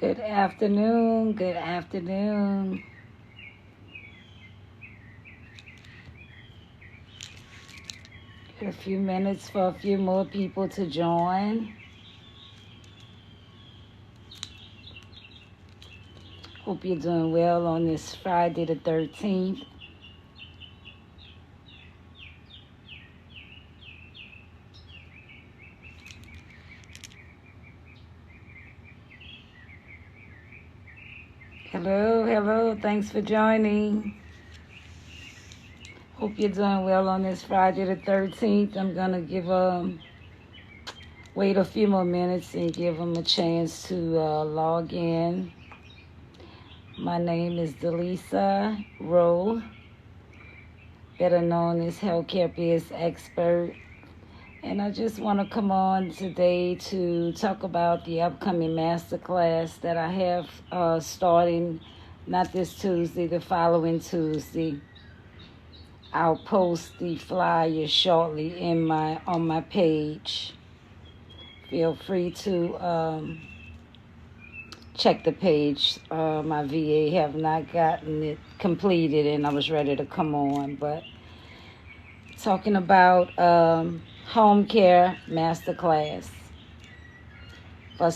Good afternoon. Good afternoon. A few minutes for a few more people to join. Hope you're doing well on this Friday the 13th. Hello. Thanks for joining. Hope you're doing well on this Friday the 13th. I'm going to wait a few more minutes and give them a chance to log in. My name is Delisa Rowe, better known as Healthcare Biz Expert. And I just want to come on today to talk about the upcoming Masterclass that I have starting not this Tuesday, the following Tuesday. I'll post the flyer shortly on my page. Feel free to check the page. My VA have not gotten it completed, and I was ready to come on. But talking about home care masterclass for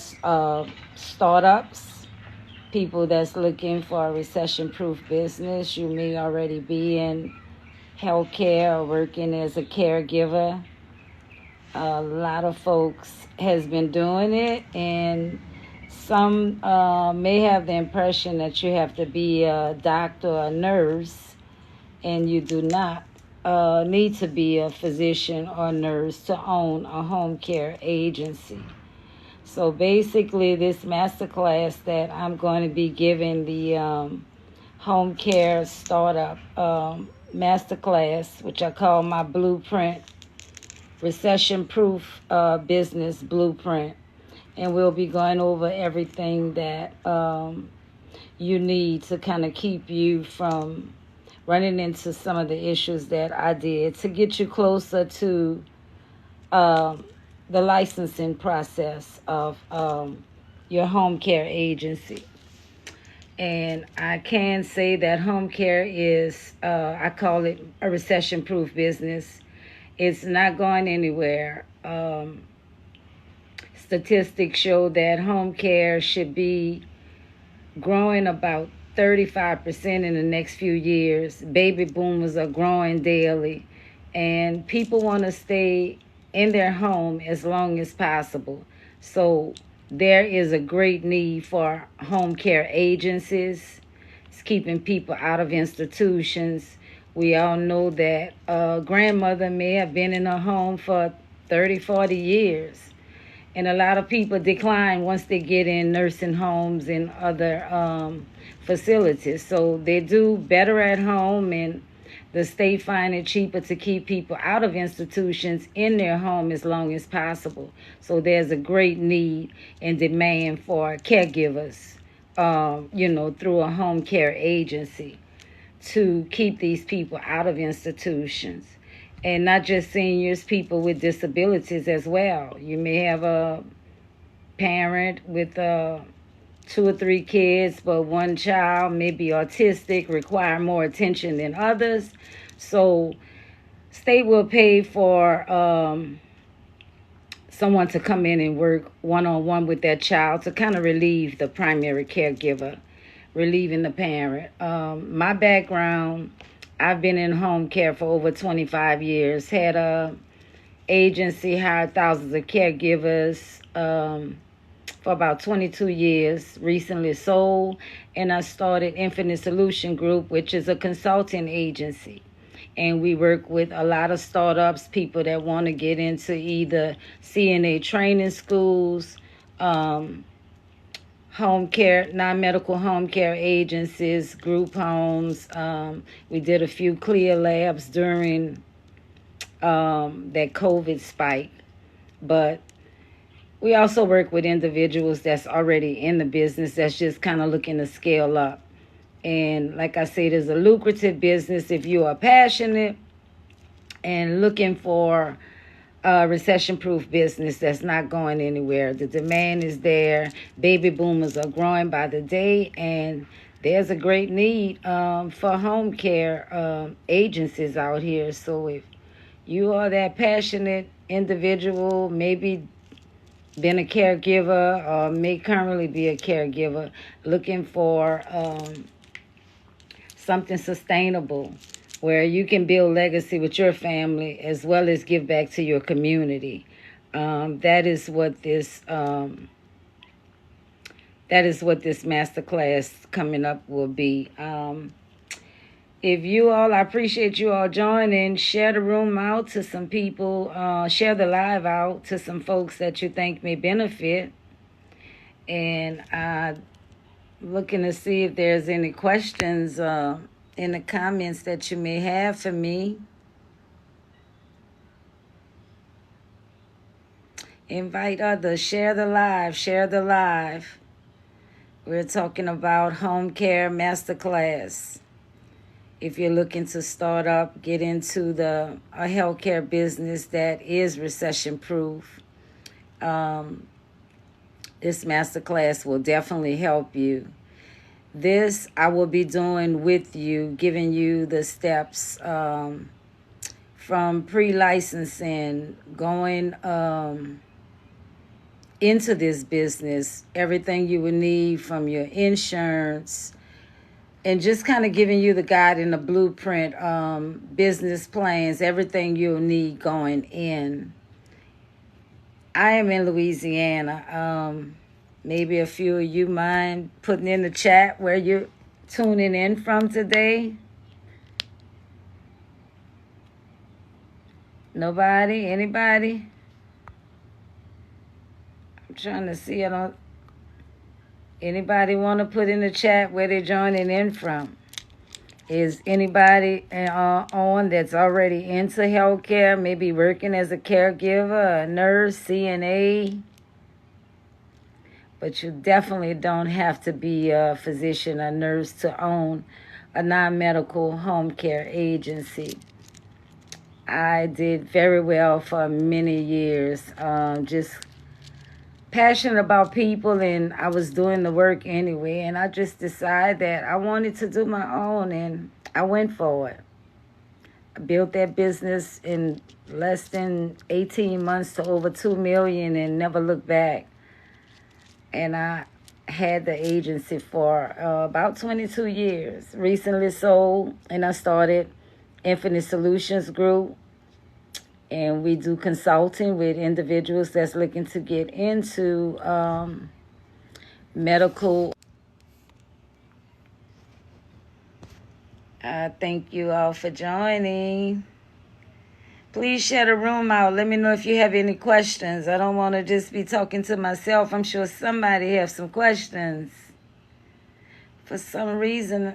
startups, people that's looking for a recession-proof business. You may already be in healthcare or working as a caregiver. A lot of folks has been doing it, and some may have the impression that you have to be a doctor or a nurse, and you do not need to be a physician or nurse to own a home care agency. So basically, this masterclass that I'm going to be giving, the home care startup masterclass, which I call my blueprint, recession-proof business blueprint. And we'll be going over everything that you need to kind of keep you from running into some of the issues that I did to get you closer to the licensing process of your home care agency. And I can say that home care is, I call it a recession-proof business. It's not going anywhere. Statistics show that home care should be growing about 35% in the next few years. Baby boomers are growing daily, and people want to stay in their home as long as possible. So there is a great need for home care agencies. It's keeping people out of institutions. We all know that a grandmother may have been in a home for 30, 40 years. And a lot of people decline once they get in nursing homes and other facilities. So they do better at home, and the state find it cheaper to keep people out of institutions in their home as long as possible. So there's a great need and demand for caregivers, through a home care agency to keep these people out of institutions. And not just seniors, people with disabilities as well. You may have a parent with 2 or 3 kids, but one child may be autistic, require more attention than others. So state will pay for someone to come in and work one-on-one with that child to kind of relieve the primary caregiver, relieving the parent. My background, I've been in home care for over 25 years, had a agency, hired thousands of caregivers for about 22 years, recently sold, and I started Infinite Solution Group, which is a consulting agency. And we work with a lot of startups, people that want to get into either CNA training schools, home care, non-medical home care agencies, group homes. We did a few clear labs during that COVID spike. But we also work with individuals that's already in the business that's just kind of looking to scale up. And like I said, it's a lucrative business if you are passionate and looking for recession-proof business that's not going anywhere. The demand is there. Baby boomers are growing by the day, and there's a great need for home care agencies out here. So if you are that passionate individual, maybe been a caregiver or may currently be a caregiver, looking for something sustainable where you can build legacy with your family as well as give back to your community. That is what this masterclass coming up will be. If you all, I appreciate you all joining. Share the room out to some people. Share the live out to some folks that you think may benefit. And looking to see if there's any questions in the comments that you may have for me. Invite others. Share the live. Share the live. We're talking about home care masterclass. If you're looking to start up, get into a healthcare business that is recession-proof, this masterclass will definitely help you. This I will be doing with you, giving you the steps from pre-licensing, going into this business, everything you would need from your insurance, and just kind of giving you the guide and the blueprint, business plans, everything you'll need going in. I am in Louisiana. Maybe a few of you mind putting in the chat where you're tuning in from today? Nobody? Anybody? I'm trying to see. Anybody want to put in the chat where they're joining in from? Is anybody on that's already into healthcare, maybe working as a caregiver, a nurse, CNA? But you definitely don't have to be a physician, a nurse to own a non-medical home care agency. I did very well for many years, just passionate about people, and I was doing the work anyway, and I just decided that I wanted to do my own, and I went for it. I built that business in less than 18 months to over $2 million and never looked back. And I had the agency for about 22 years. Recently sold, and I started Infinite Solutions Group. And we do consulting with individuals that's looking to get into medical. Thank you all for joining. Please share the room out. Let me know if you have any questions. I don't want to just be talking to myself. I'm sure somebody has some questions. For some reason,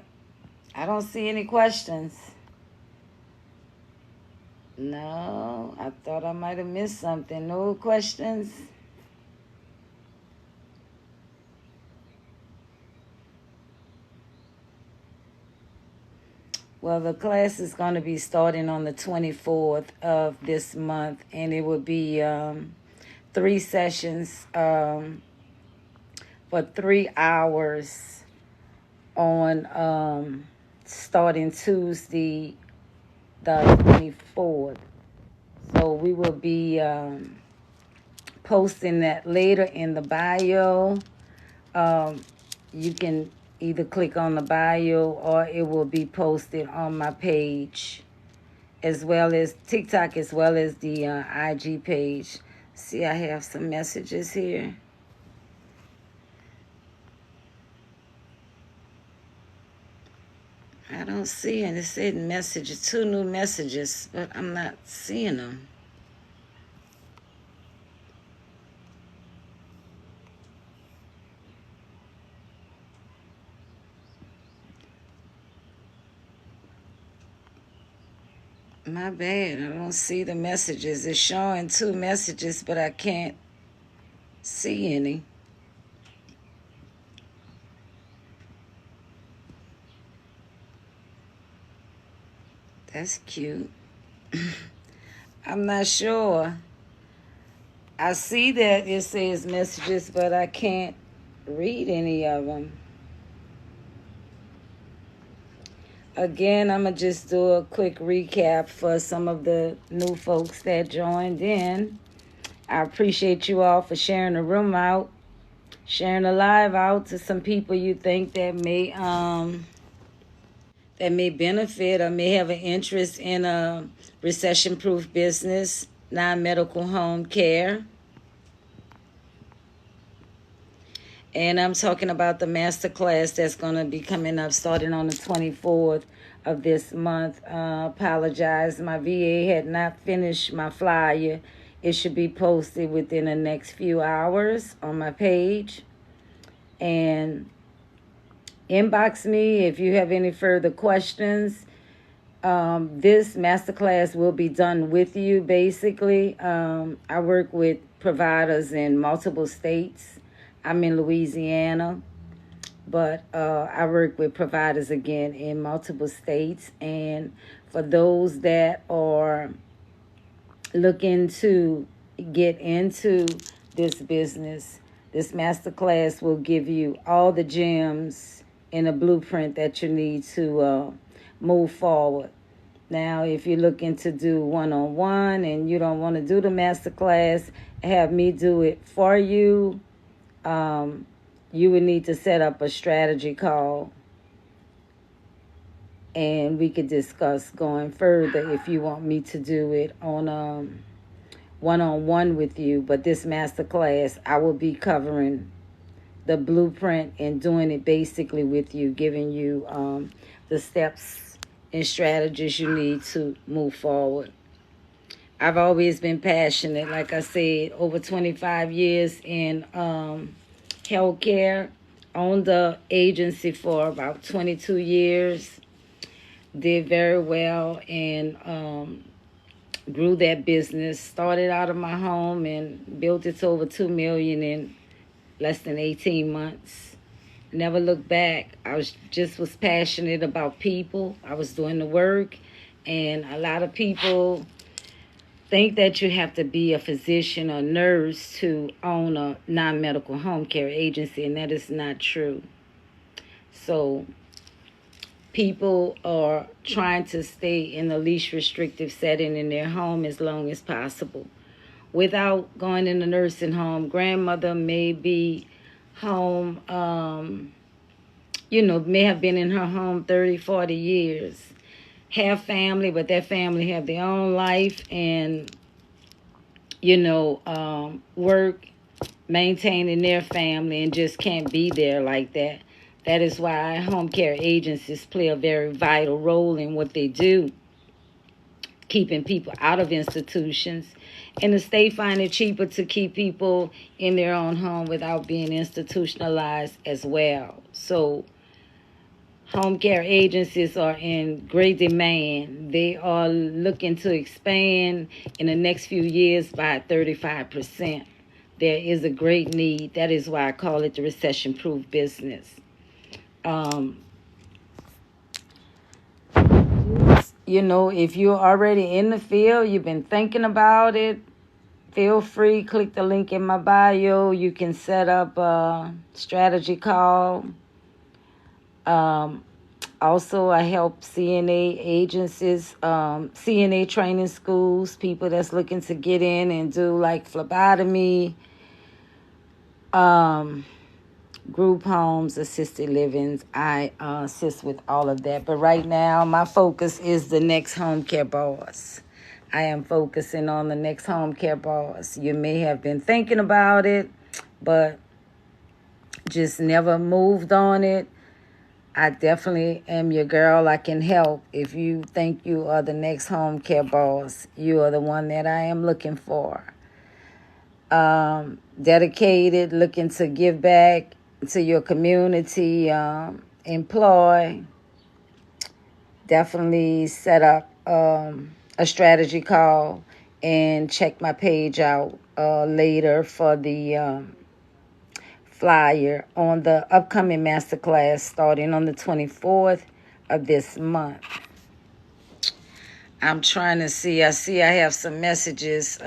I don't see any questions. No, I thought I might have missed something. No questions? Well, the class is going to be starting on the 24th of this month, and it will be 3 sessions for 3 hours on starting Tuesday the 24th. So we will be posting that later in the bio. You can either click on the bio or it will be posted on my page, as well as TikTok, as well as the IG page. See, I have some messages here. I don't see any. It said messages, 2 new messages, but I'm not seeing them. My bad. I don't see the messages. It's showing 2 messages, but I can't see any. That's cute. I'm not sure. I see that it says messages, but I can't read any of them. Again, I'm going to just do a quick recap for some of the new folks that joined in. I appreciate you all for sharing the room out, sharing the live out to some people you think that may benefit or may have an interest in a recession-proof business, non-medical home care. And I'm talking about the masterclass that's going to be coming up starting on the 24th of this month. Apologize, my VA had not finished my flyer. It should be posted within the next few hours on my page. And inbox me if you have any further questions. This masterclass will be done with you, basically. I work with providers in multiple states. I'm in Louisiana, but I work with providers again in multiple states. And for those that are looking to get into this business, this masterclass will give you all the gems in a blueprint that you need to move forward. Now, if you're looking to do one-on-one and you don't want to do the masterclass, have me do it for you. You would need to set up a strategy call, and we could discuss going further if you want me to do it on one-on-one with you. But this masterclass, I will be covering the blueprint and doing it basically with you, giving you the steps and strategies you need to move forward. I've always been passionate, like I said, over 25 years in healthcare. Owned the agency for about 22 years. Did very well and grew that business. Started out of my home and built it to over $2 million in less than 18 months. Never looked back. I was passionate about people. I was doing the work, and a lot of people think that you have to be a physician or nurse to own a non-medical home care agency, and that is not true. So people are trying to stay in the least restrictive setting in their home as long as possible without going in the nursing home. Grandmother may be home, may have been in her home 30, 40 years. Have family, but that family have their own life and, work, maintaining their family, and just can't be there like that. That is why home care agencies play a very vital role in what they do, keeping people out of institutions. And the state find it cheaper to keep people in their own home without being institutionalized as well. So home care agencies are in great demand. They are looking to expand in the next few years by 35%. There is a great need. That is why I call it the recession-proof business. If you're already in the field, you've been thinking about it, feel free, click the link in my bio. You can set up a strategy call. Also, I help CNA agencies, CNA training schools, people that's looking to get in and do like phlebotomy, group homes, assisted livings. I assist with all of that. But right now, my focus is the next home care boss. I am focusing on the next home care boss. You may have been thinking about it, but just never moved on it. I definitely am your girl. I can help. If you think you are the next home care boss, you are the one that I am looking for. Dedicated, looking to give back to your community, employ. Definitely set up a strategy call and check my page out later for the flyer on the upcoming masterclass starting on the 24th of this month. I'm trying to see. I have some messages.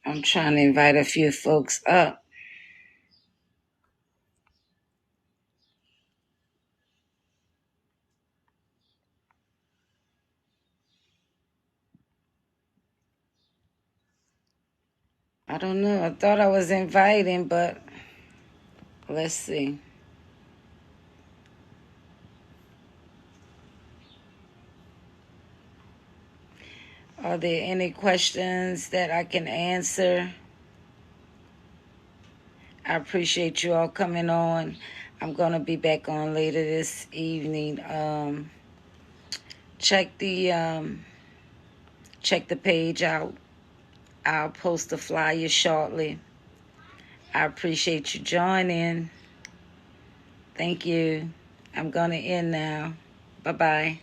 I'm trying to invite a few folks up. I don't know. I thought I was inviting, but let's see. Are there any questions that I can answer? I appreciate you all coming on. I'm going to be back on later this evening. Check the page out. I'll post the flyer shortly. I appreciate you joining. Thank you. I'm going to end now. Bye-bye.